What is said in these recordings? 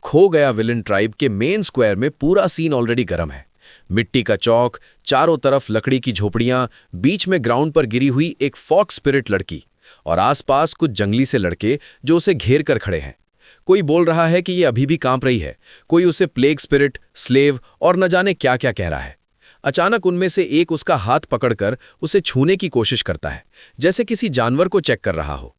खो गया villain tribe के मेन स्क्वायर में पूरा सीन ऑलरेडी गर्म है। मिट्टी का चौक, चारों तरफ लकड़ी की झोपड़ियां, बीच में ग्राउंड पर गिरी हुई एक फॉक्स स्पिरिट लड़की और आसपास कुछ जंगली से लड़के जो उसे घेर कर खड़े हैं। कोई बोल रहा है कि ये अभी भी कांप रही है, कोई उसे प्लेग स्पिरिट, स्लेव और न जाने क्या क्या कह रहा है। अचानक उनमें से एक उसका हाथ पकड़कर उसे छूने की कोशिश करता है, जैसे किसी जानवर को चेक कर रहा हो।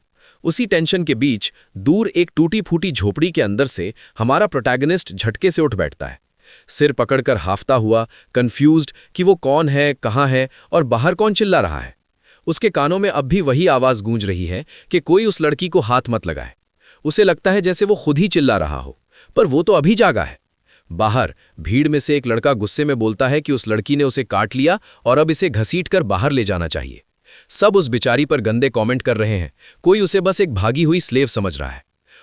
उसी टेंशन के बीच दूर एक टूटी फूटी झोपड़ी के अंदर से हमारा प्रोटैगनिस्ट झटके से उठ बैठता है, सिर पकड़कर हाफता हुआ, कंफ्यूज्ड कि वो कौन है, कहाँ है और बाहर कौन चिल्ला रहा है। उसके कानों में अब भी वही आवाज गूंज रही है कि कोई उस लड़की को हाथ मत लगाए। उसे लगता है जैसे वो खुद ही चिल्ला रहा हो, पर वो तो अभी जागा है। बाहर भीड़ में से एक लड़का गुस्से में बोलता है कि उस लड़की ने उसे काट लिया और अब इसे घसीटकर बाहर ले जाना चाहिए। सब उस बेचारी पर गंदे कमेंट कर रहे हैं, कोई उसे बस एक भागी हुई स्लेव समझ रहा है।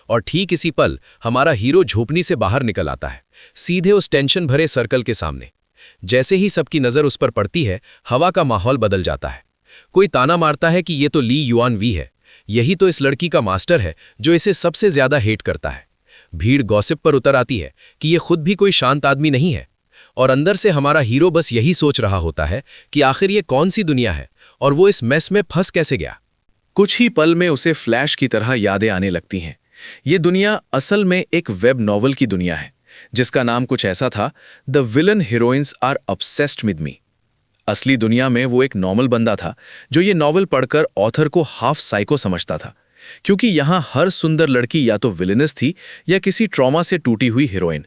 और ठीक इसी पल हमारा हीरो झोपड़ी से बाहर निकल आता है, सीधे उस टेंशन भरे सर्कल के सामने। जैसे ही सबकी नजर उस पर पड़ती है, हवा का माहौल बदल जाता है। कोई ताना मारता है कि ये तो ली युआन वी है, यही तो इस लड़की का मास्टर है जो इसे सबसे ज्यादा हेट करता है। भीड़ गॉसिप पर उतर आती है कि ये खुद भी कोई शांत आदमी नहीं है, और अंदर से हमारा हीरो बस यही सोच रहा होता है कि आखिर ये कौन सी दुनिया है और वो इस मेस में फंस कैसे गया। कुछ ही पल में उसे फ्लैश की तरह यादें आने लगती हैं। ये दुनिया असल में एक वेब नॉवल की दुनिया है, जिसका नाम कुछ ऐसा था, the villain heroines are obsessed with me. असली दुनिया में वो एक नॉर्मल बंदा था जो ये नॉवल पढ़कर ऑथर को हाफ साइको समझता था, क्योंकि यहाँ हर सुंदर लड़की या तो विलेनस थी या किसी ट्रॉमा से टूटी हुई हीरोइन।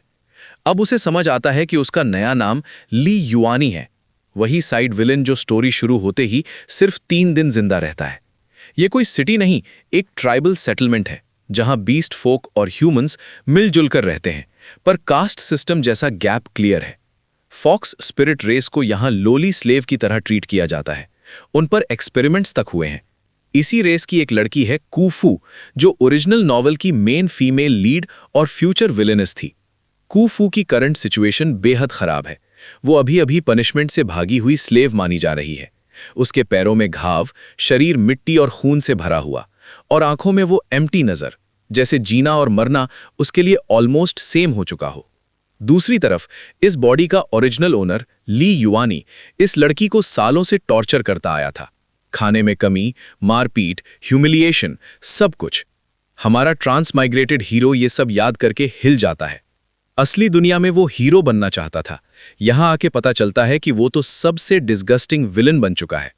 अब उसे समझ आता है कि उसका नया नाम ली युआनी है, वही साइड विलेन जो स्टोरी शुरू होते ही सिर्फ 3 दिन जिंदा रहता है। ये कोई सिटी नहीं, एक ट्राइबल सेटलमेंट है जहां बीस्ट फोक और ह्यूमंस मिलजुल कर रहते हैं, पर कास्ट सिस्टम जैसा गैप क्लियर है। फॉक्स स्पिरिट रेस को यहां लोली स्लेव की तरह ट्रीट किया जाता है, उन पर एक्सपेरिमेंट्स तक हुए हैं। इसी रेस की एक लड़की है कूफू, जो ओरिजिनल नॉवल की मेन फीमेल लीड और फ्यूचर विलेनस थी। कूफू की करंट सिचुएशन बेहद खराब है। वो अभी पनिशमेंट से भागी हुई स्लेव मानी जा रही है। उसके पैरों में घाव, शरीर मिट्टी और खून से भरा हुआ, और आंखों में वो एम्प्टी नजर, जैसे जीना और मरना उसके लिए ऑलमोस्ट सेम हो चुका हो। दूसरी तरफ इस बॉडी का ओरिजिनल ओनर ली युआनी इस लड़की को सालों से टॉर्चर करता आया था। खाने में कमी, मारपीट, ह्यूमिलिएशन, सब कुछ। हमारा ट्रांसमाइग्रेटेड हीरो ये सब याद करके हिल जाता है। असली दुनिया में वो हीरो बनना चाहता था, यहां आके पता चलता है कि वो तो सबसे डिस्गस्टिंग विलन बन चुका है।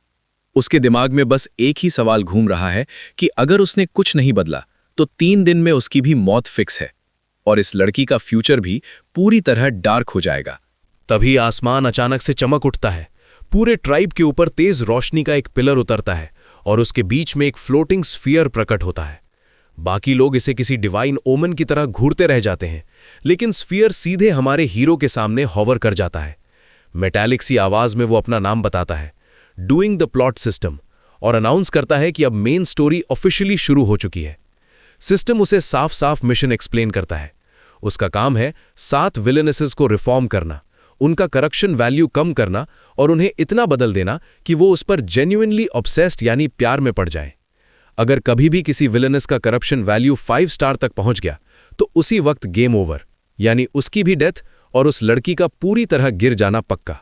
उसके दिमाग में बस एक ही सवाल घूम रहा है कि अगर उसने कुछ नहीं बदला तो 3 दिन में उसकी भी मौत फिक्स है, और इस लड़की का फ्यूचर भी पूरी तरह डार्क हो जाएगा। तभी आसमान अचानक से चमक उठता है। पूरे ट्राइब के ऊपर तेज रोशनी का एक पिलर उतरता है और उसके बीच में एक फ्लोटिंग स्फीयर प्रकट होता है। बाकी लोग इसे किसी डिवाइन ओमन की तरह घूरते रह जाते हैं, लेकिन स्फीयर सीधे हमारे हीरो के सामने हॉवर कर जाता है। मेटालिक सी आवाज में वो अपना नाम बताता है, डूइंग द प्लॉट सिस्टम, और अनाउंस करता है कि अब मेन स्टोरी ऑफिशियली शुरू हो चुकी है। सिस्टम उसे साफ साफ मिशन एक्सप्लेन करता है। उसका काम है 7 विलेनेसेस को रिफॉर्म करना, उनका करप्शन वैल्यू कम करना और उन्हें इतना बदल देना कि वो उस पर जेन्युइनली ऑब्सेस्ड यानी प्यार में पड़ जाएं। अगर कभी भी किसी विलेनस का करप्शन वैल्यू 5 स्टार तक पहुंच गया तो उसी वक्त गेम ओवर, यानी उसकी भी डेथ और उस लड़की का पूरी तरह गिर जाना पक्का।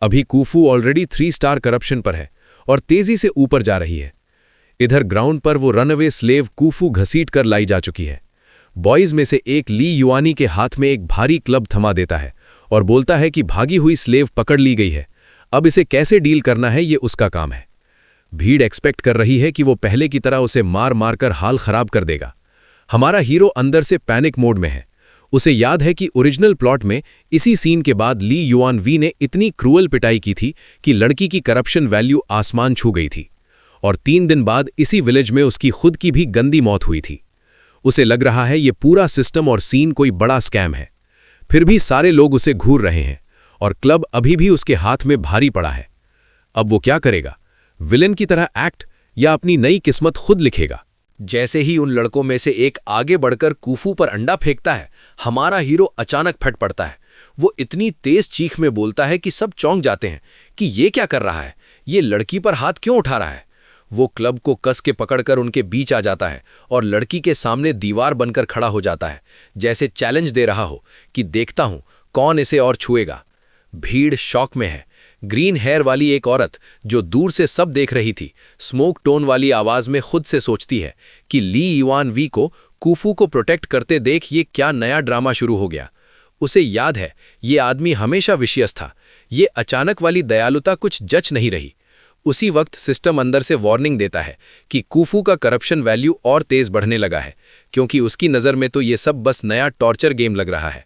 अभी कूफू ऑलरेडी 3 स्टार करप्शन पर है और तेजी से ऊपर जा रही है। इधर ग्राउंड पर वो रनअवे स्लेव कूफू घसीट कर लाई जा चुकी है। बॉयज में से एक ली युआनी के हाथ में एक भारी क्लब थमा देता है और बोलता है कि भागी हुई स्लेव पकड़ ली गई है, अब इसे कैसे डील करना है ये उसका काम है। भीड़ एक्सपेक्ट कर रही है कि वो पहले की तरह उसे मार मार कर हाल खराब कर देगा। हमारा हीरो अंदर से पैनिक मोड में है। उसे याद है कि ओरिजिनल प्लॉट में इसी सीन के बाद ली युआन वी ने इतनी क्रूअल पिटाई की थी कि लड़की की करप्शन वैल्यू आसमान छू गई थी, और 3 दिन बाद इसी विलेज में उसकी खुद की भी गंदी मौत हुई थी। उसे लग रहा है ये पूरा सिस्टम और सीन कोई बड़ा स्कैम है। फिर भी सारे लोग उसे घूर रहे हैं और क्लब अभी भी उसके हाथ में भारी पड़ा है। अब वो क्या करेगा, विलेन की तरह एक्ट या अपनी नई किस्मत खुद लिखेगा? जैसे ही उन लड़कों में से एक आगे बढ़कर कूफू पर अंडा फेंकता है, हमारा हीरो अचानक फट पड़ता है। वो इतनी तेज चीख में बोलता है कि सब चौंक जाते हैं कि ये क्या कर रहा है, ये लड़की पर हाथ क्यों उठा रहा है। वो क्लब को कस के पकड़कर उनके बीच आ जाता है और लड़की के सामने दीवार बनकर खड़ा हो जाता है, जैसे चैलेंज दे रहा हो कि देखता हूं कौन इसे और छुएगा। भीड़ शॉक में है। ग्रीन हेयर वाली एक औरत जो दूर से सब देख रही थी, स्मोक टोन वाली आवाज में खुद से सोचती है कि ली युआन वी को कूफू को प्रोटेक्ट करते देख ये क्या नया ड्रामा शुरू हो गया। उसे याद है ये आदमी हमेशा विशियस था, ये अचानक वाली दयालुता कुछ जच नहीं रही। उसी वक्त सिस्टम अंदर से वार्निंग देता है कि कूफू का करप्शन वैल्यू और तेज बढ़ने लगा है, क्योंकि उसकी नज़र में तो ये सब बस नया टॉर्चर गेम लग रहा है।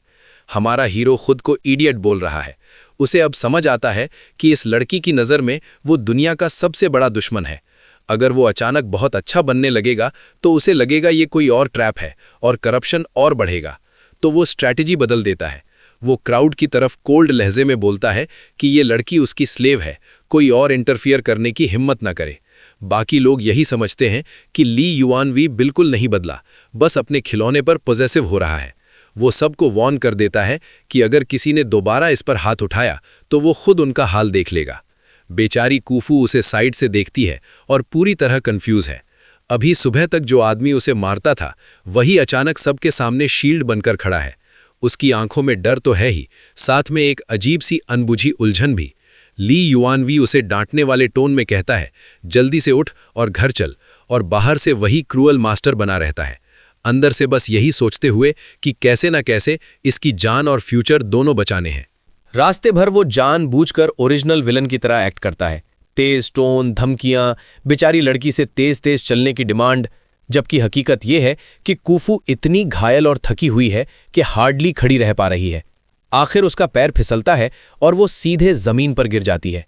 हमारा हीरो खुद को इडियट बोल रहा है। उसे अब समझ आता है कि इस लड़की की नज़र में वो दुनिया का सबसे बड़ा दुश्मन है। अगर वो अचानक बहुत अच्छा बनने लगेगा तो उसे लगेगा ये कोई और ट्रैप है और करप्शन और बढ़ेगा। तो वो स्ट्रैटेजी बदल देता है। वो क्राउड की तरफ कोल्ड लहजे में बोलता है कि ये लड़की उसकी स्लेव है, कोई और इंटरफियर करने की हिम्मत ना करे। बाकी लोग यही समझते हैं कि ली युआन वी बिल्कुल नहीं बदला, बस अपने खिलौने पर पॉजेसिव हो रहा है। वो सबको वॉर्न कर देता है कि अगर किसी ने दोबारा इस पर हाथ उठाया तो वो खुद उनका हाल देख लेगा। बेचारी कूफू उसे साइड से देखती है और पूरी तरह कंफ्यूज है। अभी सुबह तक जो आदमी उसे मारता था वही अचानक सबके सामने शील्ड बनकर खड़ा है। उसकी आंखों में डर तो है ही, साथ में एक अजीब सी अनबुझी उलझन भी। ली युआन वी उसे डांटने वाले टोन में कहता है, जल्दी से उठ और घर चल, और बाहर से वही क्रूअल मास्टर बना रहता है, अंदर से बस यही सोचते हुए कि कैसे ना कैसे इसकी जान और फ्यूचर दोनों बचाने हैं। रास्ते भर वो जानबूझकर ओरिजिनल विलन की तरह एक्ट करता है। तेज टोन, धमकियां, बेचारी लड़की से तेज तेज चलने की डिमांड, जबकि हकीकत यह है कि कूफू इतनी घायल और थकी हुई है कि हार्डली खड़ी रह पा रही है। आखिर उसका पैर फिसलता है और वो सीधे जमीन पर गिर जाती है।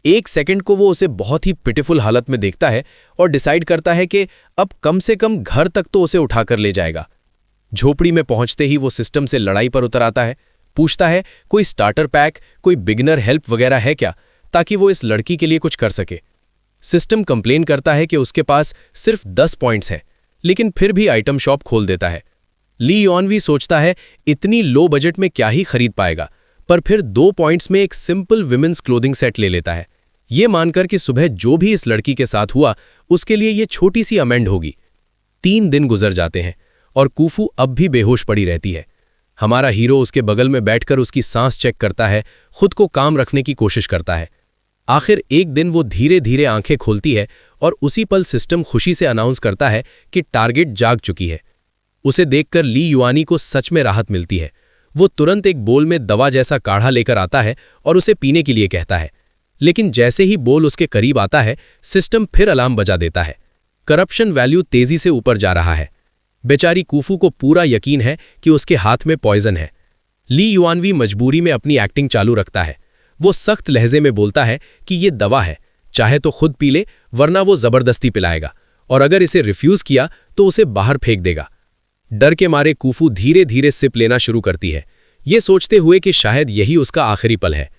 एक सेकंड को वो उसे बहुत ही पिटिफुल हालत में देखता है और डिसाइड करता है कि अब कम से कम घर तक तो उसे उठाकर ले जाएगा। झोपड़ी में पहुंचते ही वो सिस्टम से लड़ाई पर उतर आता है, पूछता है कोई स्टार्टर पैक, कोई बिगिनर हेल्प वगैरह है क्या, ताकि वो इस लड़की के लिए कुछ कर सके। सिस्टम कंप्लेन करता है कि उसके पास सिर्फ 10 पॉइंट्स हैं, लेकिन फिर भी आइटम शॉप खोल देता है। ली युआन वी सोचता है इतनी लो बजट में क्या ही खरीद पाएगा, पर फिर 2 पॉइंट्स में एक सिंपल विमेंस क्लोथिंग सेट ले लेता है, ये मानकर कि सुबह जो भी इस लड़की के साथ हुआ उसके लिए ये छोटी सी अमेंड होगी। 3 दिन गुजर जाते हैं और कूफू अब भी बेहोश पड़ी रहती है। हमारा हीरो उसके बगल में बैठकर उसकी सांस चेक करता है, खुद को काम रखने की कोशिश करता है। आखिर एक दिन वो धीरे धीरे आंखें खोलती है और उसी पल सिस्टम खुशी से अनाउंस करता है कि टारगेट जाग चुकी है। उसे देखकर ली युआनी को सच में राहत मिलती है। वो तुरंत एक बोल में दवा जैसा काढ़ा लेकर आता है और उसे पीने के लिए कहता है, लेकिन जैसे ही बोल उसके करीब आता है सिस्टम फिर अलार्म बजा देता है। करप्शन वैल्यू तेजी से ऊपर जा रहा है। बेचारी कूफू को पूरा यकीन है कि उसके हाथ में पॉइजन है। ली युआन वी मजबूरी में अपनी एक्टिंग चालू रखता है। वो सख्त लहजे में बोलता है कि ये दवा है, चाहे तो खुद पी ले, वरना वो जबरदस्ती पिलाएगा, और अगर इसे रिफ्यूज किया तो उसे बाहर फेंक देगा। डर के मारे कूफू धीरे धीरे सिप लेना शुरू करती है, ये सोचते हुए कि शायद यही उसका आखिरी पल है।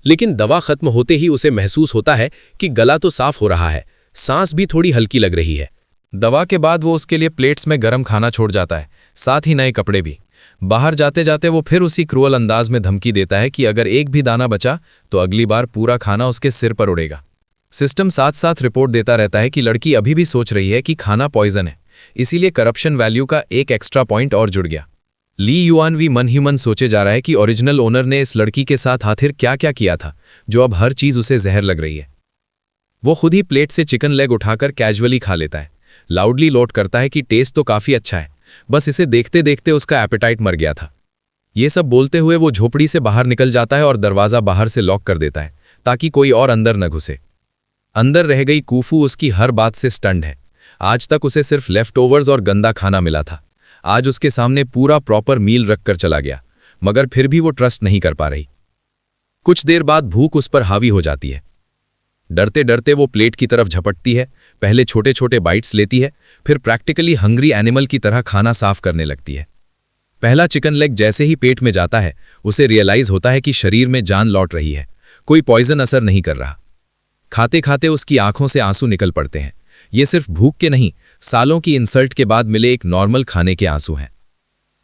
लेकिन दवा खत्म होते ही उसे महसूस होता है कि गला तो साफ हो रहा है, सांस भी थोड़ी हल्की लग रही है। दवा के बाद वो उसके लिए प्लेट्स में गर्म खाना छोड़ जाता है, साथ ही नए कपड़े भी। बाहर जाते जाते वो फिर उसी क्रूअल अंदाज में धमकी देता है कि अगर एक भी दाना बचा तो अगली बार पूरा खाना उसके सिर पर उड़ेगा। सिस्टम साथ साथ रिपोर्ट देता रहता है कि लड़की अभी भी सोच रही है कि खाना पॉइजन है, इसीलिए करप्शन वैल्यू का एक एक्स्ट्रा पॉइंट और जुड़ गया। ली युआन वी मन ही मन सोचे जा रहा है कि ओरिजिनल ओनर ने इस लड़की के साथ आखिर क्या क्या किया था, जो अब हर चीज उसे जहर लग रही है। वो खुद ही प्लेट से चिकन लेग उठाकर कैजुअली खा लेता है, लाउडली लोट करता है कि टेस्ट तो काफी अच्छा है, बस इसे देखते देखते उसका एपेटाइट मर गया था। ये सब बोलते हुए वो झोपड़ी से बाहर निकल जाता है और दरवाजा बाहर से लॉक कर देता है ताकि कोई और अंदर न घुसे। अंदर रह गई कूफू उसकी हर बात से स्टन्ड है। आज तक उसे सिर्फ लेफ्ट ओवर्स और गंदा खाना मिला था, आज उसके सामने पूरा प्रॉपर मील रखकर चला गया, मगर फिर भी वो ट्रस्ट नहीं कर पा रही। कुछ देर बाद भूख उस पर हावी हो जाती है। डरते डरते वो प्लेट की तरफ झपटती है, पहले छोटे छोटे बाइट्स लेती है, फिर प्रैक्टिकली हंग्री एनिमल की तरह खाना साफ करने लगती है। पहला चिकन लेग जैसे ही पेट में जाता है उसे रियलाइज होता है कि शरीर में जान लौट रही है, कोई पॉइजन असर नहीं कर रहा। खाते खाते उसकी आंखों से आंसू निकल पड़ते हैं। ये सिर्फ भूख के नहीं, सालों की इंसल्ट के बाद मिले एक नॉर्मल खाने के आंसू हैं।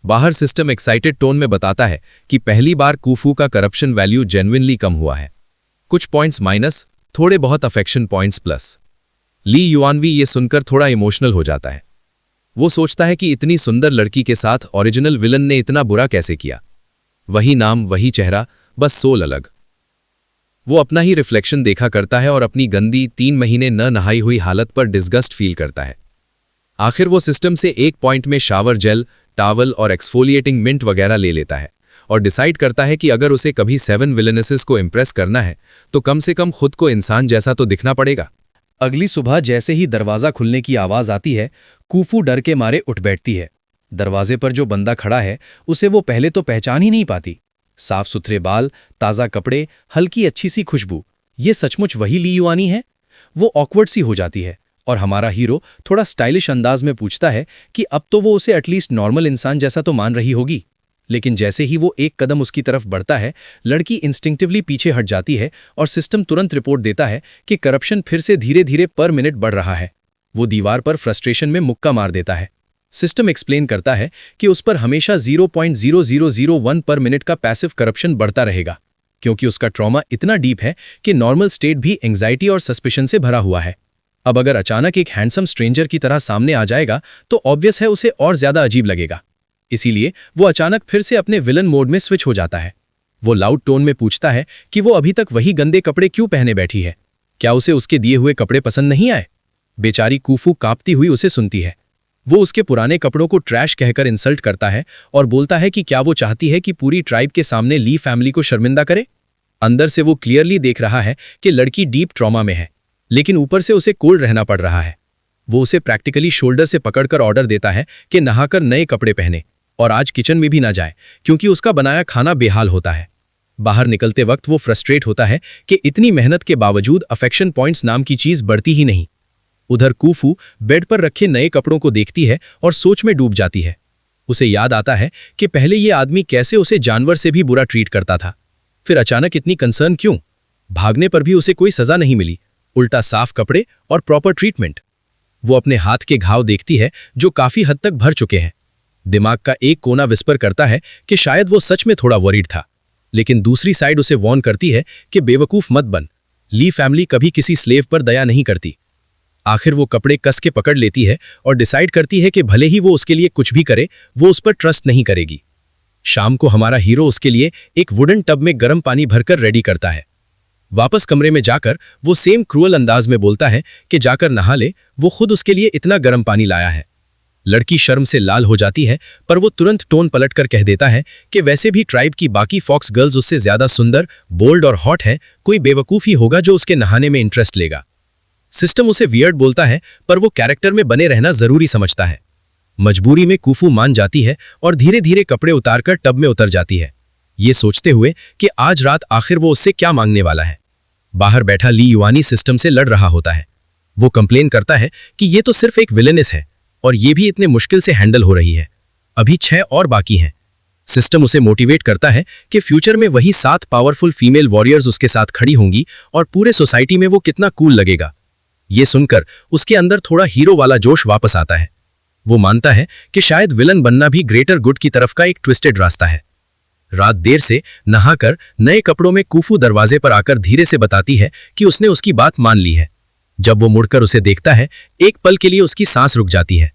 बाहर सिस्टम एक्साइटेड टोन में बताता है कि पहली बार कूफू का करप्शन वैल्यू जेन्युइनली कम हुआ है, कुछ पॉइंट्स माइनस, थोड़े बहुत अफेक्शन पॉइंट्स प्लस। ली युआनवी ये सुनकर थोड़ा इमोशनल हो जाता है। वो सोचता है कि इतनी सुंदर लड़की के साथ ओरिजिनल विलन ने इतना बुरा कैसे किया। वही नाम, वही चेहरा, बस सोल अलग। वो अपना ही रिफ्लेक्शन देखा करता है और अपनी गंदी 3 महीने न नहाई हुई हालत पर डिस्गस्ट फील करता है। आखिर वो सिस्टम से एक पॉइंट में शावर जेल, टावल और एक्सफोलिएटिंग मिंट वगैरह ले लेता है और डिसाइड करता है कि अगर उसे कभी 7 विलेनेसेस को इम्प्रेस करना है तो कम से कम खुद को इंसान जैसा तो दिखना पड़ेगा। अगली सुबह जैसे ही दरवाजा खुलने की आवाज आती है, कूफू डर के मारे उठ बैठती है। दरवाजे पर जो बंदा खड़ा है उसे वो पहले तो पहचान ही नहीं पाती। साफ सुथरे बाल, ताज़ा कपड़े, हल्की अच्छी सी खुशबू, ये सचमुच वही ली युआनी है? वो ऑकवर्ड सी हो जाती है और हमारा हीरो थोड़ा स्टाइलिश अंदाज में पूछता है कि अब तो वो उसे एटलीस्ट नॉर्मल इंसान जैसा तो मान रही होगी। लेकिन जैसे ही वो एक कदम उसकी तरफ बढ़ता है, लड़की इंस्टिंक्टिवली पीछे हट जाती है और सिस्टम तुरंत रिपोर्ट देता है कि करप्शन फिर से धीरे धीरे पर मिनट बढ़ रहा है। वो दीवार पर फ्रस्ट्रेशन में मुक्का मार देता है। सिस्टम एक्सप्लेन करता है कि उस पर हमेशा 0.0001 पर मिनट का पैसिव करप्शन बढ़ता रहेगा, क्योंकि उसका ट्रॉमा इतना डीप है कि नॉर्मल स्टेट भी एंग्जाइटी और सस्पिशन से भरा हुआ है। अब अगर अचानक एक हैंडसम स्ट्रेंजर की तरह सामने आ जाएगा तो ऑब्वियस है उसे और ज्यादा अजीब लगेगा। इसीलिए वो अचानक फिर से अपने विलन मोड में स्विच हो जाता है। वो लाउड टोन में पूछता है कि वो अभी तक वही गंदे कपड़े क्यों पहने बैठी है। क्या उसे उसके दिए हुए कपड़े पसंद नहीं आए? बेचारी कूफू कांपती हुई उसे सुनती है। वो उसके पुराने कपड़ों को ट्रैश कहकर इंसल्ट करता है और बोलता है कि क्या वो चाहती है कि पूरी ट्राइब के सामने ली फैमिली को शर्मिंदा करे। अंदर से वो क्लियरली देख रहा है कि लड़की डीप ट्रॉमा में है, लेकिन ऊपर से उसे कोल्ड रहना पड़ रहा है। वो उसे प्रैक्टिकली शोल्डर से पकड़कर ऑर्डर देता है कि नहाकर नए कपड़े पहने और आज किचन में भी ना जाए, क्योंकि उसका बनाया खाना बेहाल होता है। बाहर निकलते वक्त वो फ्रस्ट्रेट होता है कि इतनी मेहनत के बावजूद अफेक्शन पॉइंट्स नाम की चीज बढ़ती ही नहीं। उधर कूफू बेड पर रखे नए कपड़ों को देखती है और सोच में डूब जाती है। उसे याद आता है कि पहले ये आदमी कैसे उसे जानवर से भी बुरा ट्रीट करता था। फिर अचानक इतनी कंसर्न क्यों? भागने पर भी उसे कोई सजा नहीं मिली, उल्टा साफ कपड़े और प्रॉपर ट्रीटमेंट। वो अपने हाथ के घाव देखती है जो काफी हद तक भर चुके हैं। दिमाग का एक कोना विस्पर करता है कि शायद वो सच में थोड़ा वरीड था, लेकिन दूसरी साइड उसे वॉर्न करती है कि बेवकूफ मत बन, ली फैमिली कभी किसी स्लेव पर दया नहीं करती। आखिर वो कपड़े कस के पकड़ लेती है और डिसाइड करती है कि भले ही वो उसके लिए कुछ भी करे, वो उस पर ट्रस्ट नहीं करेगी। शाम को हमारा हीरो उसके लिए एक वुडन टब में गर्म पानी भरकर रेडी करता है। वापस कमरे में जाकर वो सेम क्रूअल अंदाज में बोलता है कि जाकर नहा ले, वो खुद उसके लिए इतना गर्म पानी लाया है। लड़की शर्म से लाल हो जाती है, पर वो तुरंत टोन पलटकर कह देता है कि वैसे भी ट्राइब की बाकी फॉक्स गर्ल्स उससे ज्यादा सुंदर, बोल्ड और हॉट है, कोई बेवकूफ ही होगा जो उसके नहाने में इंटरेस्ट लेगा। सिस्टम उसे वियर्ड बोलता है, पर वो कैरेक्टर में बने रहना जरूरी समझता है। मजबूरी में कूफू मान जाती है और धीरे धीरे कपड़े उतारकर टब में उतर जाती है, ये सोचते हुए कि आज रात आखिर वो उससे क्या मांगने वाला है। बाहर बैठा ली युआनी सिस्टम से लड़ रहा होता है। वो कंप्लेन करता है कि ये तो सिर्फ एक विलेनेस है और ये भी इतने मुश्किल से हैंडल हो रही है, अभी 6 और बाकी हैं। सिस्टम उसे मोटिवेट करता है कि फ्यूचर में वही 7 पावरफुल फीमेल वॉरियर्स उसके साथ खड़ी होंगी और पूरे सोसाइटी में वो कितना कूल लगेगा। ये सुनकर उसके अंदर थोड़ा हीरो वाला जोश वापस आता है। वो मानता है कि शायद विलन बनना भी ग्रेटर गुड की तरफ का एक ट्विस्टेड रास्ता है। रात देर से नहाकर नए कपड़ों में कूफू दरवाजे पर आकर धीरे से बताती है कि उसने उसकी बात मान ली है। जब वो मुड़कर उसे देखता है, एक पल के लिए उसकी सांस रुक जाती है।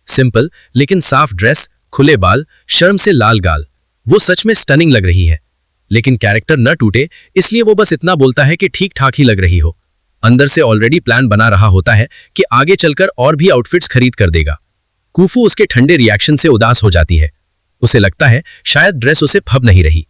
सिंपल लेकिन साफ ड्रेस, खुले बाल, शर्म से लाल गाल, वो सच में स्टनिंग लग रही है। लेकिन कैरेक्टर न टूटे इसलिए वो बस इतना बोलता है कि ठीक ठाक ही लग रही हो। अंदर से ऑलरेडी प्लान बना रहा होता है कि आगे चलकर और भी आउटफिट्स खरीद कर देगा। कूफू उसके ठंडे रिएक्शन से उदास हो जाती है। उसे लगता है शायद ड्रेस उसे फब नहीं रही।